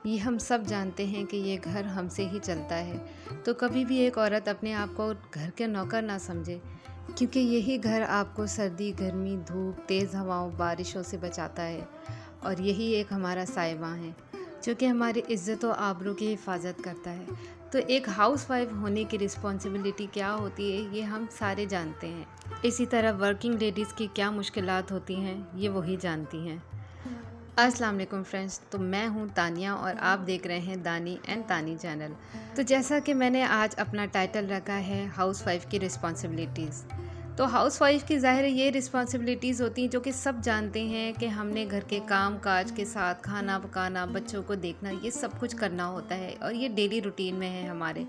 ये हम सब जानते हैं कि ये घर हमसे ही चलता है, तो कभी भी एक औरत अपने आप को घर के नौकर ना समझे, क्योंकि यही घर आपको सर्दी, गर्मी, धूप, तेज़ हवाओं, बारिशों से बचाता है। और यही एक हमारा साहिबा है, जो कि हमारी इज़्ज़त और आबरू की हिफाजत करता है। तो एक हाउसवाइफ होने की रिस्पॉन्सिबिलिटी क्या होती है, ये हम सारे जानते हैं। इसी तरह वर्किंग लेडीज़ की क्या मुश्किलात होती हैं, ये वही जानती हैं। अस्सलाम वालेकुम फ्रेंड्स, तो मैं हूं तानिया और आप देख रहे हैं दानी एंड तानी चैनल। तो जैसा कि मैंने आज अपना टाइटल रखा है हाउसवाइफ की रिस्पॉन्सिबिलिटीज़, तो हाउसवाइफ की ज़ाहिर ये रिस्पॉन्सिबिलिटीज़ होती हैं जो कि सब जानते हैं कि हमने घर के काम काज के साथ खाना पकाना, बच्चों को देखना, ये सब कुछ करना होता है और ये डेली रूटीन में है हमारे।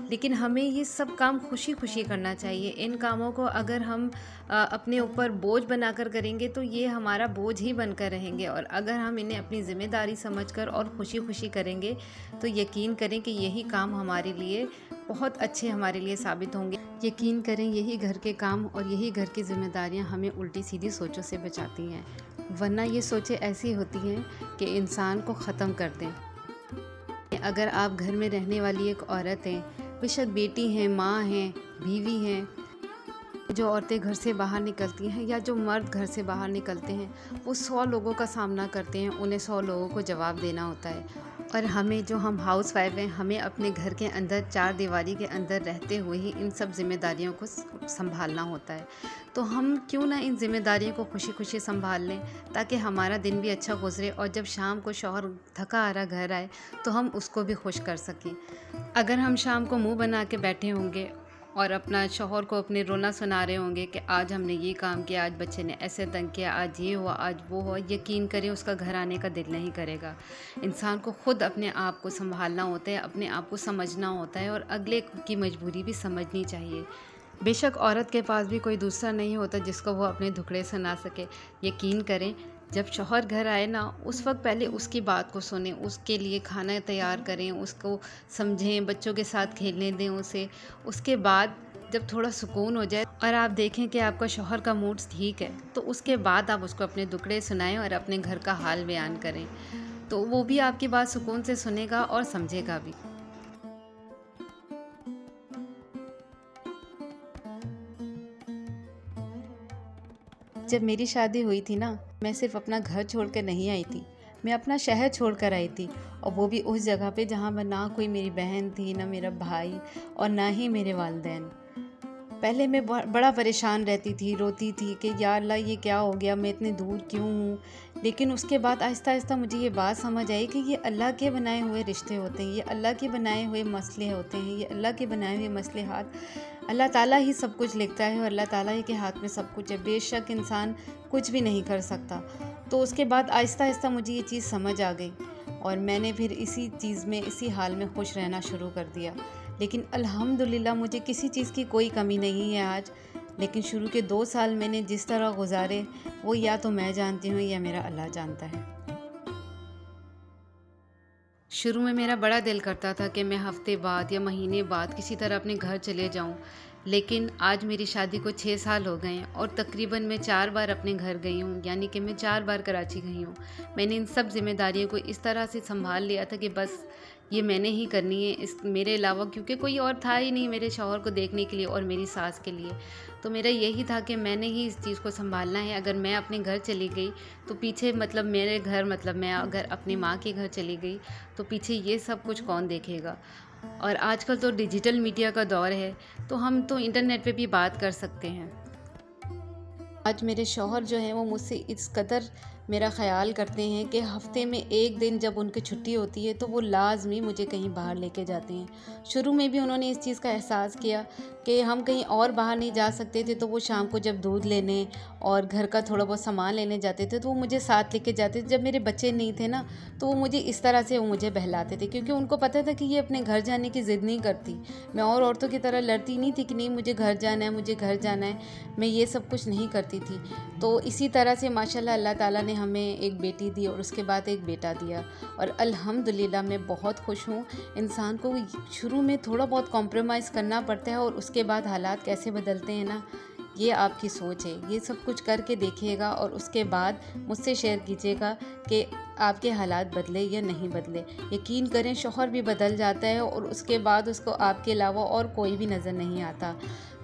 लेकिन हमें ये सब काम खुशी खुशी करना चाहिए। इन कामों को अगर हम अपने ऊपर बोझ बनाकर करेंगे तो ये हमारा बोझ ही बनकर रहेंगे, और अगर हम इन्हें अपनी ज़िम्मेदारी समझकर और खुशी खुशी करेंगे तो यकीन करें कि यही काम हमारे लिए बहुत अच्छे हमारे लिए साबित होंगे। यकीन करें यही घर के काम और यही घर की जिम्मेदारियां हमें उल्टी सीधी सोचों से बचाती हैं, वरना ये सोचें ऐसी होती हैं कि इंसान को ख़त्म कर दें। अगर आप घर में रहने वाली एक औरत हैं, बेशक बेटी हैं, माँ हैं, बीवी हैं, जो औरतें घर से बाहर निकलती हैं या जो मर्द घर से बाहर निकलते हैं, वो 100 लोगों का सामना करते हैं, उन्हें 100 लोगों को जवाब देना होता है। और हमें, जो हम हाउस वाइफ हैं, हमें अपने घर के अंदर 4 दीवारी के अंदर रहते हुए ही इन सब जिम्मेदारियों को संभालना होता है। तो हम क्यों ना इन जिम्मेदारियों को खुशी खुशी संभाल लें, ताकि हमारा दिन भी अच्छा गुजरे और जब शाम को शौहर थका हारा घर आए तो हम उसको भी खुश कर सकें। अगर हम शाम को मुंह बना के बैठे होंगे और अपना शौहर को अपने रोना सुना रहे होंगे कि आज हमने ये काम किया, आज बच्चे ने ऐसे तंग किया, आज ये हुआ, आज वो हुआ, यकीन करें उसका घर आने का दिल नहीं करेगा। इंसान को खुद अपने आप को संभालना होता है, अपने आप को समझना होता है और अगले की मजबूरी भी समझनी चाहिए। बेशक औरत के पास भी कोई दूसरा नहीं होता जिसको वो अपने दुखड़े सुना सके। यकीन करें जब शौहर घर आए ना, उस वक्त पहले उसकी बात को सुनें, उसके लिए खाना तैयार करें, उसको समझें, बच्चों के साथ खेलने दें उसे। उसके बाद जब थोड़ा सुकून हो जाए और आप देखें कि आपका शौहर का मूड ठीक है, तो उसके बाद आप उसको अपने दुखड़े सुनाएं और अपने घर का हाल बयान करें, तो वो भी आपकी बात सुकून से सुनेगा और समझेगा भी। जब मेरी शादी हुई थी ना, मैं सिर्फ अपना घर छोड़ कर नहीं आई थी, मैं अपना शहर छोड़ कर आई थी, और वो भी उस जगह पे जहाँ पर ना कोई मेरी बहन थी, ना मेरा भाई और ना ही मेरे वालिदैन। पहले मैं बड़ा परेशान रहती थी, रोती थी कि या अल्लाह ये क्या हो गया, मैं इतनी दूर क्यों हूँ। लेकिन उसके बाद आहिस्ता आहिस्ता मुझे ये बात समझ आई कि ये अल्लाह के बनाए हुए रिश्ते होते हैं, ये अल्लाह के बनाए हुए मसले होते हैं, ये अल्लाह के बनाए हुए मसले हाथ। अल्लाह ताला ही सब कुछ लिखता है और अल्लाह ताला ही के हाथ में सब कुछ है। बेशक इंसान कुछ भी नहीं कर सकता। तो उसके बाद आहिस्ता आहिस्ता मुझे ये चीज़ समझ आ गई और मैंने फिर इसी चीज़ में, इसी हाल में खुश रहना शुरू कर दिया। लेकिन अल्हम्दुलिल्लाह मुझे किसी चीज़ की कोई कमी नहीं है आज। लेकिन शुरू के 2 साल मैंने जिस तरह गुजारे, वो या तो मैं जानती हूँ या मेरा अल्लाह जानता है। शुरू में मेरा बड़ा दिल करता था कि मैं हफ्ते बाद या महीने बाद किसी तरह अपने घर चले जाऊं, लेकिन आज मेरी शादी को 6 साल हो गए हैं और तकरीबन मैं 4 बार अपने घर गई हूं, यानी कि मैं 4 बार कराची गई हूं। मैंने इन सब जिम्मेदारियों को इस तरह से संभाल लिया था कि बस ये मैंने ही करनी है, इस मेरे अलावा, क्योंकि कोई और था ही नहीं मेरे शौहर को देखने के लिए और मेरी सास के लिए। तो मेरा यही था कि मैंने ही इस चीज़ को संभालना है। अगर मैं अपने घर चली गई तो पीछे, मतलब मेरे घर, मतलब मैं अगर अपनी माँ के घर चली गई तो पीछे ये सब कुछ कौन देखेगा। और आजकल तो डिजिटल मीडिया का दौर है, तो हम तो इंटरनेट पे भी बात कर सकते हैं। आज मेरे शौहर जो हैं वो मुझसे इस कदर मेरा ख़याल करते हैं कि हफ़्ते में 1 दिन जब उनकी छुट्टी होती है तो वो लाज़मी मुझे कहीं बाहर लेके जाते हैं। शुरू में भी उन्होंने इस चीज़ का एहसास किया कि हम कहीं और बाहर नहीं जा सकते थे, तो वो शाम को जब दूध लेने और घर का थोड़ा बहुत सामान लेने जाते थे तो वो मुझे साथ लेके जाते थे। जब मेरे बच्चे नहीं थे ना, तो वो मुझे इस तरह से वो मुझे बहलाते थे, क्योंकि उनको पता था कि ये अपने घर जाने की ज़िद नहीं करती। मैं और औरतों की तरह लड़ती नहीं थी कि नहीं मुझे घर जाना है, मुझे घर जाना है। मैं ये सब कुछ नहीं करती जाती थी। तो इसी तरह से माशाल्लाह अल्लाह ताला ने हमें एक बेटी दी और उसके बाद एक बेटा दिया, और अल्हम्दुलिल्लाह मैं बहुत खुश हूँ। इंसान को शुरू में थोड़ा बहुत कॉम्प्रोमाइज़ करना पड़ता है और उसके बाद हालात कैसे बदलते हैं ना, ये आपकी सोच है। ये सब कुछ करके देखिएगा और उसके बाद मुझसे शेयर कीजिएगा कि आपके हालात बदले या नहीं बदले। यकीन करें, शौहर भी बदल जाता है और उसके बाद उसको आपके अलावा और कोई भी नज़र नहीं आता।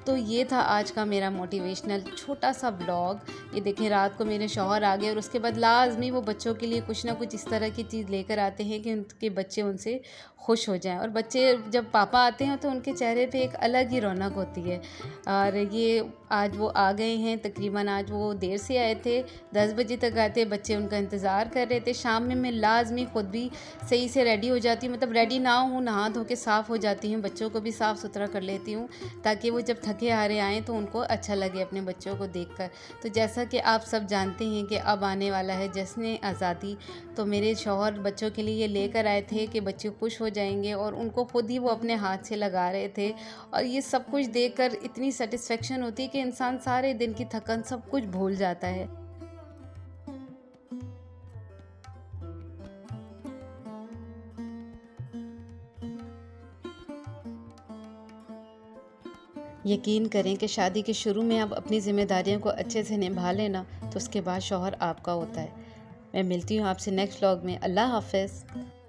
तो ये था आज का मेरा मोटिवेशनल छोटा सा ब्लॉग। ये देखें, रात को मेरे शौहर आ गए और उसके बाद लाज़मी वो बच्चों के लिए कुछ ना कुछ इस तरह की चीज़ लेकर आते हैं कि उनके बच्चे उनसे खुश हो जाएं। और बच्चे जब पापा आते हैं तो उनके चेहरे पे एक अलग ही रौनक होती है। और ये आज वो आ गए हैं, तकरीबन आज वो देर से आए थे, 10 बजे तक आए थे। बच्चे उनका इंतज़ार कर रहे थे। शाम में मैं लाज़मी ख़ुद भी सही से रेडी हो जाती हूँ, मतलब रेडी ना हूँ, नहा धो के साफ़ हो जाती हूँ, बच्चों को भी साफ़ सुथरा कर लेती हूँ ताकि वो जब थके हारे आएँ तो उनको अच्छा लगे अपने बच्चों को देखकर। तो जैसा कि आप सब जानते हैं कि अब आने वाला है जश्न आज़ादी, तो मेरे शौहर बच्चों के लिए ये लेकर आए थे कि बच्चे खुश हो जाएंगे, और उनको खुद ही वो अपने हाथ से लगा रहे थे। और ये सब कुछ देखकर इतनी सेटिस्फेक्शन होती है कि इंसान सारे दिन की थकन सब कुछ भूल जाता है। यकीन करें कि शादी के शुरू में आप अपनी ज़िम्मेदारियों को अच्छे से निभा लेना तो उसके बाद शौहर आपका होता है। मैं मिलती हूँ आपसे नेक्स्ट व्लॉग में। अल्लाह हाफ़िज़।